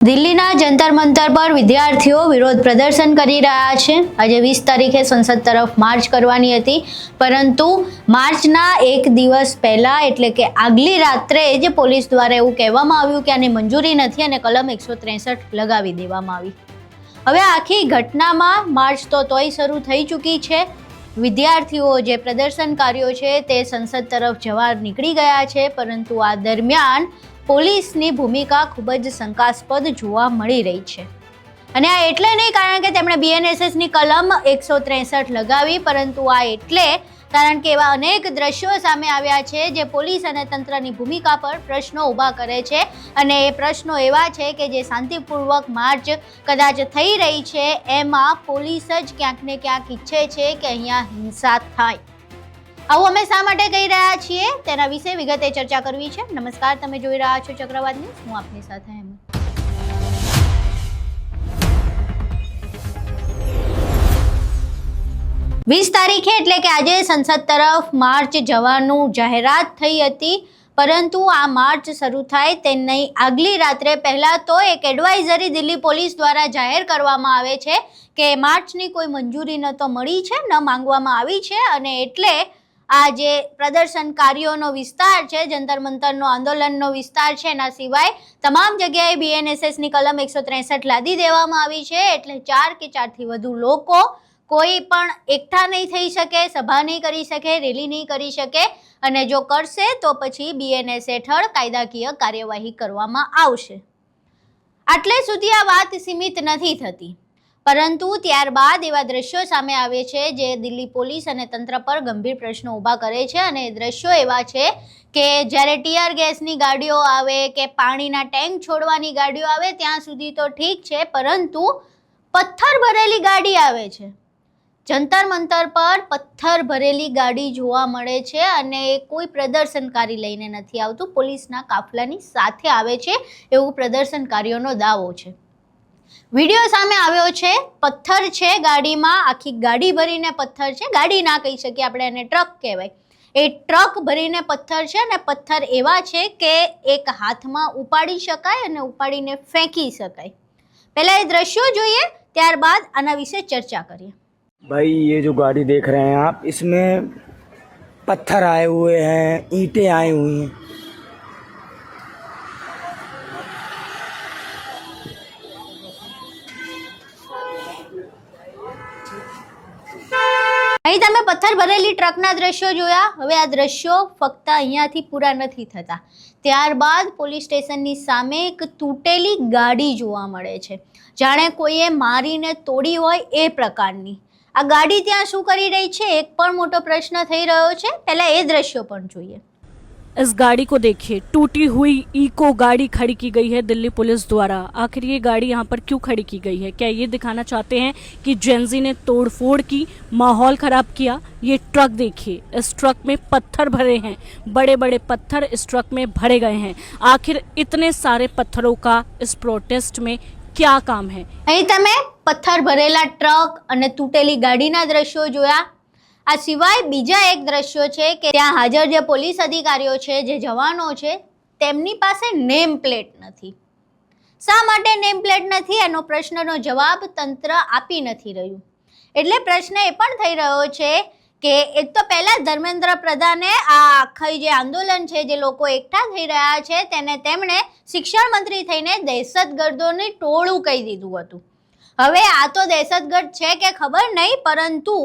દિલ્હીના જંતર મંતર પર વિદ્યાર્થીઓ વિરોધ પ્રદર્શન કરી રહ્યા છે। આજે 20 તારીખે સંસદ તરફ માર્ચ કરવાની હતી, પરંતુ માર્ચના એક દિવસ પહેલા એટલે કે આગલી રાત્રે જ પોલીસ દ્વારા એવું કહેવામાં આવ્યું કે આને મંજૂરી નથી અને કલમ 163 લગાવી દેવામાં આવી। હવે આખી ઘટનામાં માર્ચ તો તોય શરૂ થઈ ચૂકી છે। વિદ્યાર્થીઓ જે પ્રદર્શનકારીઓ છે તે સંસદ તરફ જવા નીકળી ગયા છે, પરંતુ આ દરમિયાન પોલીસની ભૂમિકા ખૂબ જ શંકાસ્પદ જોવા મળી રહી છે। અને આ એટલે નહીં કારણ કે તેમણે BNSSની કલમ 163 લગાવી, પરંતુ આ એટલે કારણ કે એવા અનેક દ્રશ્યો સામે આવ્યા છે જે પોલીસ અને તંત્રની ભૂમિકા પર પ્રશ્નો ઊભા કરે છે। અને એ પ્રશ્નો એવા છે કે જે શાંતિપૂર્વક માર્ચ કદાચ થઈ રહી છે એમાં પોલીસ જ ક્યાંક ને ક્યાંક ઈચ્છે છે કે અહીંયા હિંસા થાય। આવું અમે શા માટે કહી રહ્યા છીએ તેના વિશે વિગતે ચર્ચા કરવી છે। નમસ્કાર, તમે જોઈ રહ્યા છો ચક્રવાત ન્યૂઝ, હું આપની સાથે હેમંત। 20 તારીખે એટલે કે આજે સંસદ તરફ માર્ચ જવાનું જાહેરાત થઈ હતી, પરંતુ આ માર્ચ શરૂ થાય તેની આગલી રાત્રે પહેલા તો એક એડવાઇઝરી દિલ્હી પોલીસ દ્વારા જાહેર કરવામાં આવે છે કે માર્ચની કોઈ મંજૂરી ન તો મળી છે ન માંગવામાં આવી છે, અને એટલે આ જે પ્રદર્શનકારીઓનો વિસ્તાર છે, જંતર મંતરનો આંદોલનનો વિસ્તાર છે, એના સિવાય તમામ જગ્યાએ BNSSની કલમ 163 લાદી દેવામાં આવી છે। એટલે 4 કે 4થી વધુ લોકો કોઈ પણ એકઠા નહીં થઈ શકે, સભા નહીં કરી શકે, રેલી નહીં કરી શકે, અને જો કરશે તો પછી BNS હેઠળ કાયદાકીય કાર્યવાહી કરવામાં આવશે। આટલે સુધી આ વાત સીમિત નથી થતી, પરંતુ ત્યારબાદ એવા દ્રશ્યો સામે આવે છે જે દિલ્હી પોલીસ અને તંત્ર પર ગંભીર પ્રશ્નો ઊભા કરે છે। અને એ દ્રશ્યો એવા છે કે જ્યારે ટીયર ગેસની ગાડીઓ આવે કે પાણીના ટેન્ક છોડવાની ગાડીઓ આવે ત્યાં સુધી તો ઠીક છે, પરંતુ પથ્થર ભરેલી ગાડી આવે છે, જંતર મંતર પર પથ્થર ભરેલી ગાડી જોવા મળે છે, અને એ કોઈ પ્રદર્શનકારી લઈને નથી આવતું, પોલીસના કાફલાની સાથે આવે છે એવું પ્રદર્શનકારીઓનો દાવો છે। વિડીયો સામે આવ્યો છે, પથ્થર છે ગાડીમાં, આખી ગાડી ભરીને પથ્થર છે, ગાડી ના કહી શકીએ આપણે, એને ટ્રક કહેવાય, એ ટ્રક ભરીને પથ્થર છે, અને પથ્થર એવા છે કે એક હાથમાં ઉપાડી શકાય અને ઉપાડીને ફેંકી શકાય। પહેલા એ દ્રશ્યો જોઈએ, ત્યારબાદ આના વિશે ચર્ચા કરીએ। भाई ये जो गाड़ी देख रहे हैं आप, इसमें पत्थर आए हुए हैं, ईंटें आई हुई हैं। અહીં તમે પથ્થર ભરેલી ટ્રકના દ્રશ્યો જોયા। હવે આ દ્રશ્યો ફક્ત અહીંયાથી પૂરા નથી થતા, ત્યારબાદ પોલીસ સ્ટેશનની સામે એક તૂટેલી ગાડી જોવા મળે છે, જાણે કોઈએ મારીને તોડી હોય એ પ્રકારની। આ ગાડી ત્યાં શું કરી રહી છે એક પણ મોટો પ્રશ્ન થઈ રહ્યો છે। પહેલા એ દ્રશ્યો પણ જોઈએ। इस गाड़ी को देखिए, टूटी हुई इको गाड़ी खड़ी की गई है दिल्ली पुलिस द्वारा। आखिर ये गाड़ी यहाँ पर क्यों खड़ी की गई है? क्या ये दिखाना चाहते हैं कि जेंजी ने तोड़फोड़ की, माहौल खराब किया? ये ट्रक देखिए, इस ट्रक में पत्थर भरे हैं, बड़े बड़े पत्थर इस ट्रक में भरे गए हैं। आखिर इतने सारे पत्थरों का इस प्रोटेस्ट में क्या काम है? અહીં તમે પથ્થર ભરેલા ટ્રક અને તૂટેલી ગાડીના દ્રશ્યો જોયા। આ સિવાય બીજા એક દ્રશ્યો છે કે ત્યાં હાજર જે પોલીસ અધિકારીઓ છે, જે જવાનો છે, તેમની પાસે નેમ પ્લેટ નથી। શા માટે નેમ પ્લેટ નથી એનો પ્રશ્નનો જવાબ તંત્ર આપી નથી રહ્યું। એટલે પ્રશ્ન એ પણ થઈ રહ્યો છે કે એક તો પહેલા ધર્મેન્દ્ર પ્રધાને આ આખી જે આંદોલન છે, જે લોકો એકઠા થઈ રહ્યા છે, તેને તેમણે શિક્ષણ મંત્રી થઈને દહેશતગર્દોની ટોળું કહી દીધું હતું। હવે આ તો દહેશતગર્દ છે કે ખબર નહીં, પરંતુ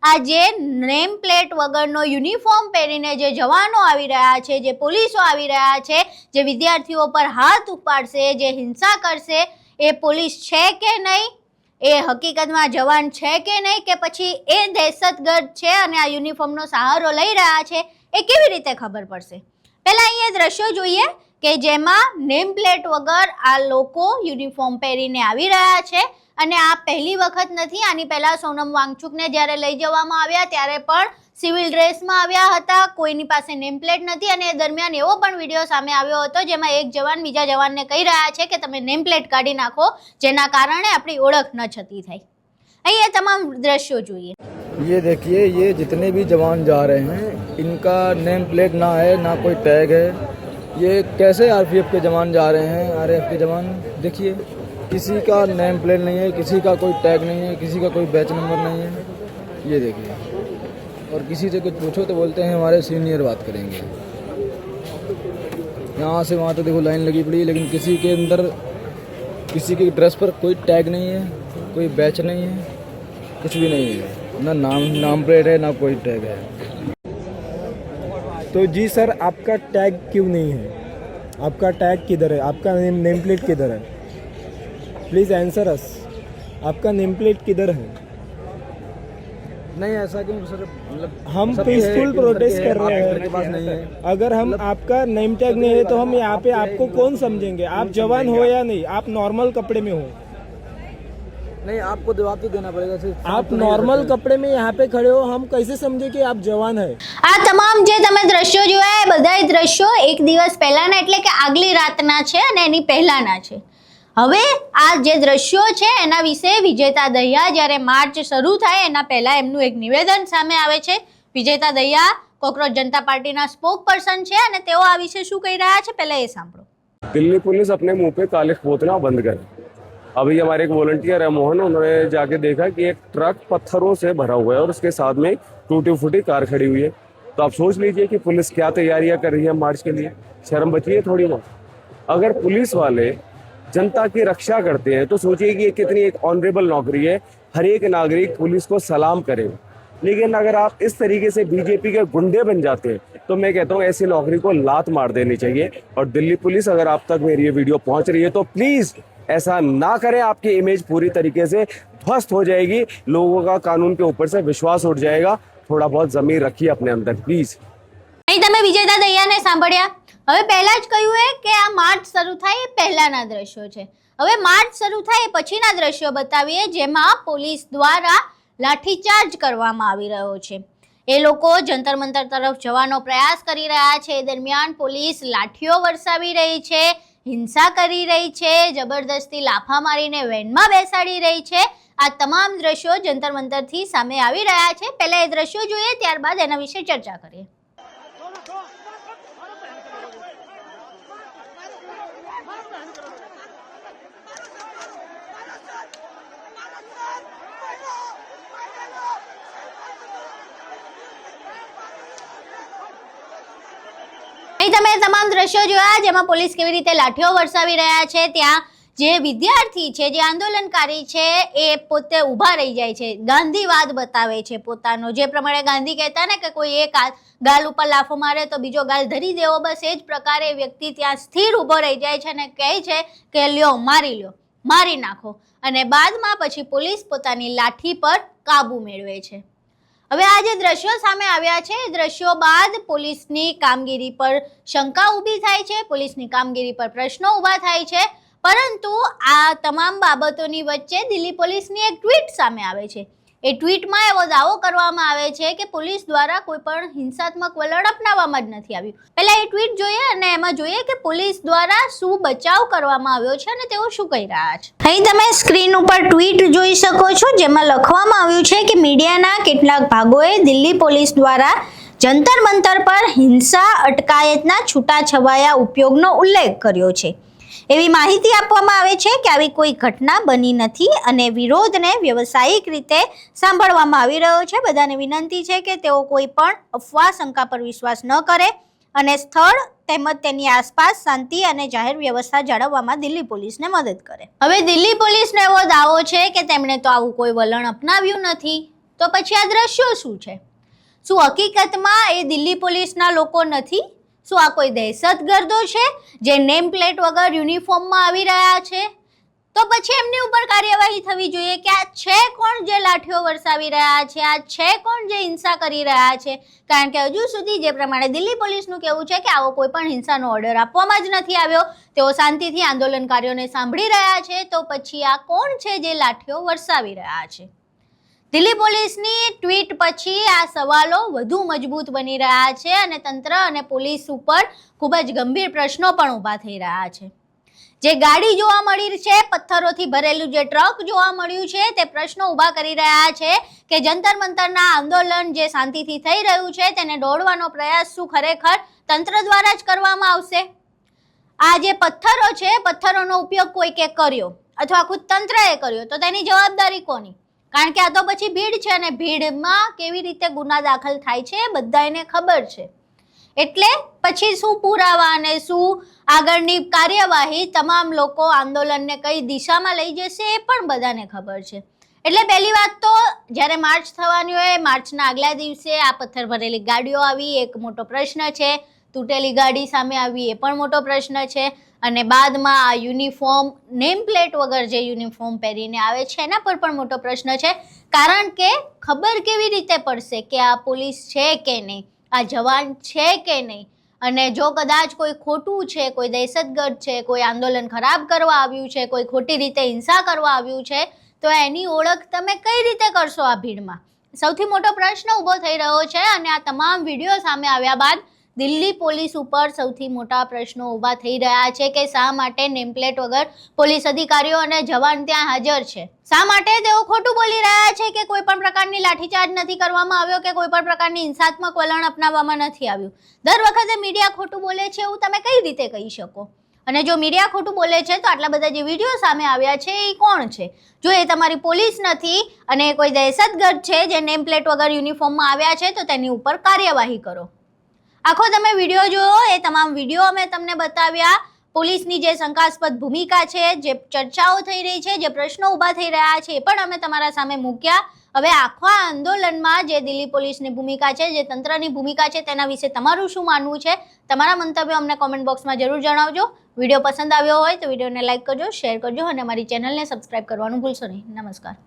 આ જે નેમ પ્લેટ વગરનો યુનિફોર્મ પહેરીને જે જવાનો આવી રહ્યા છે, જે પોલીસો આવી રહ્યા છે, જે વિદ્યાર્થીઓ પર હાથ ઉપાડશે, જે હિંસા કરશે, એ પોલીસ છે કે નહીં, એ હકીકતમાં જવાન છે કે નહીં, કે પછી એ દહેશતગર્દ છે અને આ યુનિફોર્મનો સહારો લઈ રહ્યા છે, એ કેવી રીતે ખબર પડશે? પહેલા અહીંયા દ્રશ્યો જોઈએ કે જેમાં નેમ પ્લેટ વગર આ લોકો યુનિફોર્મ પહેરીને આવી રહ્યા છે। અને આ પહેલી વખત નથી, આની પહેલા સોનમ વાંગચુકને જ્યારે લઈ જવામાં આવ્યા ત્યારે પણ સિવિલ ડ્રેસમાં આવ્યા હતા, કોઈની પાસે નેમ પ્લેટ નથી, અને એ દરમિયાન એવો પણ વિડીયો સામે આવ્યો હતો જેમાં એક જવાન બીજા જવાનને કહી રહ્યા છે કે તમે નેમ પ્લેટ કાઢી નાખો, જેના કારણે આપણી ઓળખ ન છતી થાય। અહીં એ તમામ દ્રશ્યો જોઈએ। ये देखिए, ये जितने भी जवान जा रहे हैं, इनका नेम प्लेट ना है, ना कोई टैग है, ये कैसे आरपीएफ के जवान जा रहे हैं, आरएएफ के जवान। देखिए, किसी का नेम प्लेट नहीं है, किसी का कोई टैग नहीं है, किसी का कोई बैच नंबर नहीं है। ये देखिए, और किसी से कुछ पूछो तो बोलते हैं हमारे सीनियर बात करेंगे। यहाँ से वहाँ तो देखो लाइन लगी पड़ी है, लेकिन किसी के अंदर, किसी की ड्रेस पर कोई टैग नहीं है, कोई बैच नहीं है, कुछ भी नहीं है, ना नाम प्लेट है, ना कोई टैग है। तो जी सर, आपका टैग क्यों नहीं है? आपका टैग किधर है? आपका नेम प्लेट किधर है? प्लीज़ आंसर अस। आपका नेम प्लेट किधर है? नहीं, ऐसा क्यों सर? मतलब हम सबके है, पीसफुल लेकिन प्रोटेस्ट सबके कर रहे आपके के पास हैं। नहीं है। अगर हम आपका नेम टैग नहीं है तो हम यहाँ पे आपको कौन समझेंगे? आप जवान हो या नहीं? आप नॉर्मल कपड़े में हो, नहीं, आपको जवाब तो देना पड़ेगा। सिर्फ आप नॉर्मल कपड़े में यहाँ पे खड़े हो, हम कैसे समझे कि आप जवान है? આ તમામ જે તમે દ્રશ્યો જોયા એ બધાય દ્રશ્યો એક દિવસ પહેલાના એટલે કે આગલી રાતના છે અને એની પહેલાના છે. હવે આ જે દ્રશ્યો છે એના વિશે વિજેતા દહિયા જ્યારે માર્ચ શરૂ થાય એના પહેલા એમનું એક નિવેદન સામે આવે છે. વિજેતા દહિયા કોકરોચ જનતા પાર્ટીના સ્પોક પર્સન છે અને તેઓ આ વિશે શું કહી રહ્યા છે પહેલા એ સાંભળો. दिल्ली पुलिस अपने मुंह पे काले पोतना बंद करे। अभी हमारे एक वॉलंटियर है मोहन, उन्होंने जाके देखा कि एक ट्रक पत्थरों से भरा हुआ है और उसके साथ में टूटी फूटी कार खड़ी हुई है। तो आप सोच लीजिए कि पुलिस क्या तैयारियां कर रही है मार्च के लिए। शर्म बची है थोड़ी बहुत? अगर पुलिस वाले जनता की रक्षा करते हैं तो सोचिए कि ये कितनी एक ऑनरेबल नौकरी है। हर एक नागरिक पुलिस को सलाम करे। लेकिन अगर आप इस तरीके से बीजेपी के गुंडे बन जाते हैं तो मैं कहता हूँ ऐसी नौकरी को लात मार देनी चाहिए। और दिल्ली पुलिस, अगर आप तक मेरी ये वीडियो पहुंच रही है तो प्लीज ऐसा ना करें। आपकी इमेज पूरी तरीके से ध्वस्त हो जाएगी, लोगों का कानून के ऊपर से विश्वास उठ जाएगा। थोड़ा बहुत जमीन रखिए अपने अंदर प्लीज। અહીં તમે વિજેતા દહિયાને સાંભળ્યા. હવે પહેલા જ કહ્યું है કે આ માર્ચ શરૂ થાય એ પહેલાના દ્રશ્યો છે. હવે માર્ચ શરૂ થાય એ પછીના દ્રશ્યો બતાવીએ જેમાં પોલીસ દ્વારા લાઠીચાર્જ કરવામાં આવી રહ્યો છે. એ લોકો જંતર મંતર તરફ જવાનો પ્રયાસ કરી રહ્યા છે. એ દરમિયાન પોલીસ લાઠીઓ વરસાવી રહી છે, હિંસા કરી રહી છે, જબરદસ્તી લાફા મારીને વેનમાં બેસાડી રહી છે. આ તમામ દ્રશ્યો જંતર મંતરથી સામે આવી રહ્યા છે. પહેલા એ દ્રશ્યો જોઈએ, ત્યારબાદ એના વિશે ચર્ચા કરીએ. અહીં તમે તમામ દ્રશ્યો જોયા જેમાં પોલીસ કેવી રીતે લાઠીઓ વરસાવી રહ્યા છે. ત્યાં જે વિદ્યાર્થી છે, જે આંદોલનકારી છે, એ પોતે ઊભા રહી જાય છે, ગાંધીવાદ બતાવે છે પોતાનો. જે પ્રમાણે ગાંધી કહેતા ને કે કોઈ એક ગાલ ઉપર લાફો મારે તો બીજો ગાલ ધરી દેવો, બસ એ જ પ્રકારે વ્યક્તિ ત્યાં સ્થિર ઊભો રહી જાય છે અને કહે છે કે લ્યો, મારી નાખો. અને બાદમાં પછી પોલીસ પોતાની લાઠી પર કાબુ મેળવે છે. હવે આ જે દ્રશ્યો સામે આવ્યા છે એ દ્રશ્યો બાદ પોલીસની કામગીરી પર શંકા ઊભી થાય છે, પોલીસની કામગીરી પર પ્રશ્નો ઊભા થાય છે. પરંતુ આ તમામ બાબતોની વચ્ચે દિલ્હી પોલીસની એક ટ્વીટ સામે આવે છે. એ ટ્વીટમાં એવો દાવો કરવામાં આવે છે કે પોલીસ દ્વારા કોઈ પણ હિંસાત્મક વલણ અપનાવવામાં જ નથી આવ્યું. પહેલા એ ટ્વીટ જોઈએ અને એમાં જોઈએ કે પોલીસ દ્વારા શું બચાવ કરવામાં આવ્યો છે અને તેઓ શું કહી રહ્યા છે. અહીં તમે સ્ક્રીન ઉપર ટ્વીટ જોઈ શકો છો જેમાં લખવામાં આવ્યું છે કે મીડિયાના કેટલાક ભાગોએ દિલ્હી પોલીસ દ્વારા જંતર મંતર પર હિંસા અટકાયતના છૂટાછવાયા ઉપયોગનો ઉલ્લેખ કર્યો છે. એવી માહિતી આપવામાં આવે છે કે આવી કોઈ ઘટના બની નથી અને વિરોધને વ્યવસાયિક રીતે સાંભળવામાં આવી રહ્યો છે. બધાને વિનંતી છે કે તેઓ કોઈ પણ અફવા શંકા પર વિશ્વાસ ન કરે અને સ્થળ તેમજ તેની આસપાસ શાંતિ અને જાહેર વ્યવસ્થા જાળવવામાં દિલ્હી પોલીસને મદદ કરે. હવે દિલ્હી પોલીસનો એવો દાવો છે કે તેમણે તો આવું કોઈ વલણ અપનાવ્યું નથી. તો પછી આ દ્રશ્યો શું છે? શું હકીકતમાં એ દિલ્હી પોલીસના લોકો નથી? શું આ કોઈ દહેશતગર્દો છે જે નેમ પ્લેટ વગર યુનિફોર્મમાં આવી રહ્યા છે? તો પછી એમની ઉપર કાર્યવાહી થવી જોઈએ કે આ છે કોણ જે લાઠીઓ વરસાવી રહ્યા છે, આ છે કોણ જે હિંસા કરી રહ્યા છે. કારણ કે હજુ સુધી જે પ્રમાણે દિલ્હી પોલીસનું કહેવું છે કે આવો કોઈ પણ હિંસાનો ઓર્ડર આપવામાં જ નથી આવ્યો, તેઓ શાંતિથી આંદોલનકારીઓને સાંભળી રહ્યા છે. તો પછી આ કોણ છે જે લાઠીઓ વરસાવી રહ્યા છે? દિલ્હી પોલીસની ટ્વીટ પછી આ સવાલો વધુ મજબૂત બની રહ્યા છે અને તંત્ર અને પોલીસ ઉપર ખૂબ જ ગંભીર પ્રશ્નો પણ ઊભા થઈ રહ્યા છે. જે ગાડી જોવા મળી છે, પથ્થરોથી ભરેલું જે ટ્રક જોવા મળ્યું છે, તે પ્રશ્નો ઊભા કરી રહ્યા છે કે જંતર મંતરના આંદોલન જે શાંતિથી થઈ રહ્યું છે તેને દોડવાનો પ્રયાસ શું ખરેખર તંત્ર દ્વારા જ કરવામાં આવશે? આ જે પથ્થરો છે, પથ્થરોનો ઉપયોગ કોઈકે કર્યો અથવા ખુદ તંત્રએ કર્યો તો તેની જવાબદારી કોની? કારણ કે આ તો પછી ભીડ છે અને ભીડમાં કેવી રીતે ગુના દાખલ થાય છે એ બધાને ખબર છે. એટલે પછી શું પુરાવા અને શું આગળની કાર્યવાહી, તમામ લોકો આંદોલનને કઈ દિશામાં લઈ જશે એ પણ બધાને ખબર છે. એટલે પહેલી વાત તો જ્યારે માર્ચ થવાની હોય, માર્ચના આગલા દિવસે આ પથ્થર ભરેલી ગાડીઓ આવી, એક મોટો પ્રશ્ન છે. તૂટેલી ગાડી સામે આવી એ પણ મોટો પ્રશ્ન છે. અને બાદમાં આ યુનિફોર્મ, નેમ પ્લેટ વગર જે યુનિફોર્મ પહેરીને આવે છે એના પર પણ મોટો પ્રશ્ન છે. કારણ કે ખબર કેવી રીતે પડશે કે આ પોલીસ છે કે નહીં, આ જવાન છે કે નહીં? અને જો કદાચ કોઈ ખોટું છે, કોઈ દહેશતગર્દ છે, કોઈ આંદોલન ખરાબ કરવા આવ્યું છે, કોઈ ખોટી રીતે હિંસા કરવા આવ્યું છે, તો એની ઓળખ તમે કઈ રીતે કરશો આ ભીડમાં? સૌથી મોટો પ્રશ્ન ઊભો થઈ રહ્યો છે. અને આ તમામ વિડીયો સામે આવ્યા બાદ દિલ્હી પોલીસ ઉપર સૌથી મોટા પ્રશ્નો ઊભા થઈ રહ્યા છે કે શા માટે નેમપ્લેટ વગર પોલીસ અધિકારીઓ અને જવાન ત્યાં હાજર છે? શા માટે તેઓ ખોટું બોલી રહ્યા છે કે કોઈ પણ પ્રકારની લાઠીચાર્જ નથી કરવામાં આવ્યો કે કોઈ પણ પ્રકારની હિંસાત્મક વલણ અપનાવવામાં નથી આવ્યું? દર વખતે મીડિયા ખોટું બોલે છે એવું તમે કઈ રીતે કહી શકો? અને જો મીડિયા ખોટું બોલે છે તો આટલા બધા જે વિડીયો સામે આવ્યા છે એ કોણ છે? જો એ તમારી પોલીસ નથી અને કોઈ દહેશતગર્દ છે જે નેમ પ્લેટ વગર યુનિફોર્મમાં આવ્યા છે તો તેની ઉપર કાર્યવાહી કરો. આખો તમે વિડીયો જોયો, એ તમામ વિડીયો અમે તમને બતાવ્યા. પોલીસની જે શંકાસ્પદ ભૂમિકા છે, જે ચર્ચાઓ થઈ રહી છે, જે પ્રશ્નો ઊભા થઈ રહ્યા છે એ પણ અમે તમારા સામે મૂક્યા. હવે આખા આંદોલનમાં જે દિલ્હી પોલીસની ભૂમિકા છે, જે તંત્રની ભૂમિકા છે, તેના વિશે તમારું શું માનવું છે? તમારા મંતવ્યો અમને કોમેન્ટ બોક્સમાં જરૂર જણાવજો. વિડીયો પસંદ આવ્યો હોય તો વિડીયોને લાઇક કરજો, શેર કરજો અને અમારી ચેનલને સબસ્ક્રાઇબ કરવાનું ભૂલશો નહીં. નમસ્કાર.